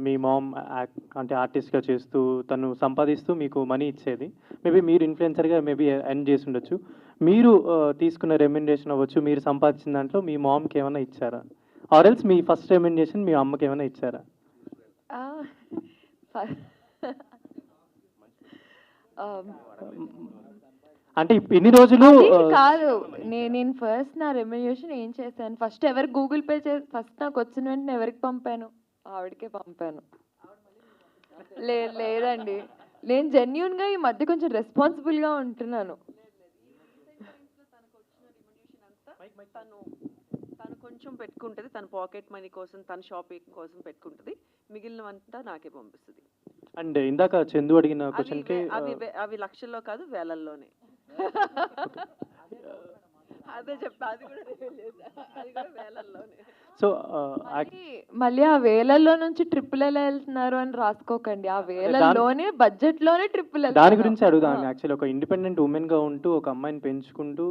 మీ ma'am అంటే ఆర్టిస్ట్‌గా చేస్తూ తను సంపాదిస్తూ మీకు మనీ ఇచ్చేది. మేబీ మీరు ఇన్‌ఫ్లుయెన్సర్‌గా మేబీ ఎర్న్ చేసి ఉండొచ్చు. మీరు తీసుకున్న రెమ్యునరేషన్ అవ్వచ్చు, మీరు సంపాదించిన దాంట్లో మీ మామ్‌కి ఏమన్నా ఇచ్చారా? ఆర్ ఎల్స్ మీ ఫస్ట్ రెమ్యునరేషన్ మీ అమ్మకి ఏమైనా ఇచ్చారా? ఆ! ఫ అంటే ఇన్ని రోజులు అది కాదు. నేను ఫస్ట్ నా రెమ్యునరేషన్ ఏం చేశాను, ఫస్ట్ ఎవరికి గూగుల్ పే ఫస్ట్ నాకొచ్చిన వెంటనే ఎవరికి పంపాను? ఆవిడకే పంపాను. లేదండి. నేను జెన్యూన్‌గా ఈ మధ్య కొంచెం రెస్పాన్సిబుల్‌గా ఉంటున్నాను. తను కొంచెం పెట్టుకుంటది. తన పాకెట్ మనీ కోసం, తన షాపింగ్ కోసం పెట్టుకుంటది. మిగిలినవంతా నాకే పంపిస్తది. అండ్ ఇందాక చందు అడిగిన క్వెషన్‌కి అవి లక్షల్లో కాదు, వేలల్లోనే. అదే చెప్పా, అది కూడా వేలల్లోనే. సో మళ్ళీ ఆ వేలల్లో నుంచి ట్రిప్పులు ఎలా వెళ్తున్నారు అని రాసుకోకండి. ఆ వేలల్లోనే బడ్జెట్‌లోనే ట్రిప్పులు దాని వెళ్తున్నారు. గురించి అడుగుదాం. యాక్చువల్లీ ఒక ఇండిపెండెంట్ వుమెన్‌గా ఉంటూ ఒక అమ్మాయిని పెంచుకుంటూ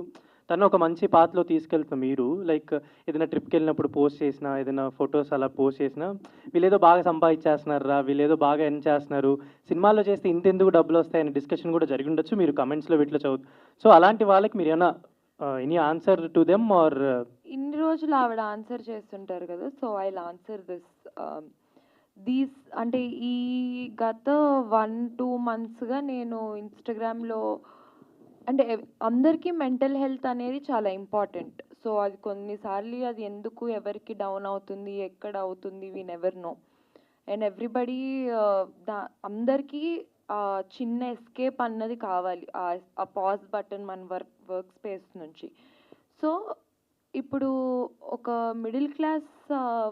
తను ఒక మంచి పాత్‌లో తీసుకెళ్తున్న మీరు లైక్ ఏదైనా ట్రిప్‌కెళ్ళినప్పుడు పోస్ట్ చేసినా, ఏదైనా ఫోటోస్ అలా పోస్ట్ చేసినా, వీళ్ళేదో బాగా సంపాదించేస్తున్నారురా, వీళ్ళేదో బాగా ఎర్న్ చేస్తున్నారు, సినిమాల్లో చేస్తే ఇంతెందుకు డబ్బులొస్తాయని డిస్కషన్ కూడా జరిగి ఉండొచ్చు. మీరు కమెంట్స్‌లో వీటిలో సో అలాంటి వాళ్ళకి మీరేమైనా any answer to them or ఇన్ని రోజులు ఆవిడ ఆన్సర్ చేస్తుంటారు కదా! So I will answer these అంటే ఈ గత 1, 2 మంత్స్‌గా నేను ఇన్‌స్టాగ్రామ్‌లో అంటే అందరికీ మెంటల్ హెల్త్ అనేది చాలా ఇంపార్టెంట్. సో అది కొన్నిసార్లు అది ఎందుకు ఎవరికి డౌన్ అవుతుంది, ఎక్కడ అవుతుంది, we never know. And everybody అందరికీ చిన్న ఎస్కేప్ అన్నది కావాలి. ఆ పాజ్ బటన్ మన వర్క్ స్పేస్ నుంచి. సో ఇప్పుడు ఒక మిడిల్ క్లాస్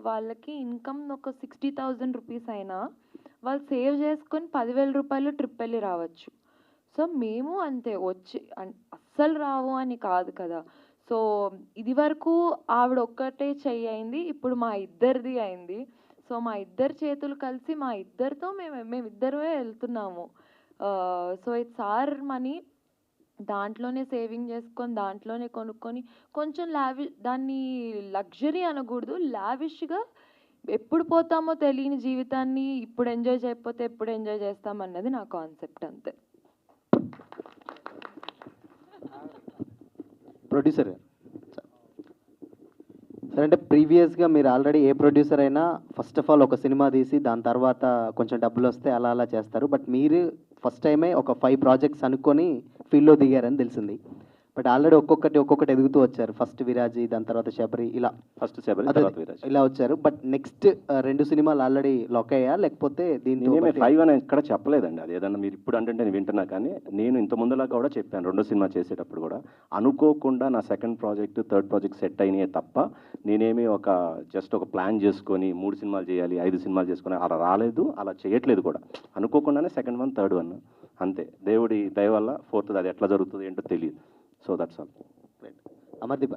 వాళ్ళకి ఇన్కమ్ ఒక 60,000 రూపీస్ అయినా వాళ్ళు సేవ్ చేసుకొని 10,000 రూపాయలు ట్రిప్ వెళ్ళి రావచ్చు. సో మేము అంతే వచ్చి అస్సలు రావు అని కాదు కదా! సో ఇది వరకు ఆవిడ ఒక్కటే చెయ్యి అయింది. ఇప్పుడు మా ఇద్దరిది అయింది. సో మా ఇద్దరి చేతులు కలిసి మా ఇద్దరితో మేమిద్దరమే వెళ్తున్నాము. So it's our money. దాంట్లోనే సేవింగ్ చేసుకొని, దాంట్లోనే కొనుక్కొని కొంచెం దాన్ని లగ్జరీ అనకూడదు. లావిష్‌గా ఎప్పుడు పోతామో తెలియని జీవితాన్ని ఇప్పుడు ఎంజాయ్ చేయకపోతే ఎప్పుడు ఎంజాయ్ చేస్తాం అన్నది నా కాన్సెప్ట్ అంతే. ప్రొడ్యూసర్ సార్, అంటే ప్రీవియస్గా మీరు ఆల్రెడీ ఏ ప్రొడ్యూసర్ అయినా ఫస్ట్ ఆఫ్ ఆల్ ఒక సినిమా తీసి దాని తర్వాత కొంచెం డబ్బులు వస్తే అలా అలా చేస్తారు. బట్ మీరు ఫస్ట్ టైమే ఒక 5 ప్రాజెక్ట్స్ అనుకొని ఫీల్డ్లో దిగారని తెలిసింది. బట్ ఆల్రెడీ ఒక్కొక్కటి ఎదుగుతూ వచ్చారు. ఫస్ట్ విరాజి, దాని తర్వాత శబరి, ఇలా ఫస్ట్ శబరి, తర్వాత విరాజి, ఇలా వచ్చారు. బట్ నెక్స్ట్ 2 సినిమాలు ఆల్రెడీ లాక్ అయ్యా, లేకపోతే దీంతో 5 అని ఎక్కడ చెప్పలేదండి. అది ఏదన్నా మీరు ఇప్పుడు అంటే నేను వింటున్నా, కానీ నేను ఇంత ముందులా కూడా చెప్పాను. రెండో సినిమా చేసేటప్పుడు కూడా అనుకోకుండా నా second project, third project set అయినాయే తప్ప నేనేమి జస్ట్ ఒక ప్లాన్ చేసుకొని 3 సినిమాలు చేయాలి, 5 సినిమాలు చేసుకొని అలా రాలేదు, అలా చేయట్లేదు కూడా. అనుకోకుండానే సెకండ్ వన్, థర్డ్ వన్ అంతే. దేవుడి దయ వల్ల ఫోర్త్ అది ఎట్లా జరుగుతుంది ఏంటో తెలియదు. So that's all. అమర్దీప్.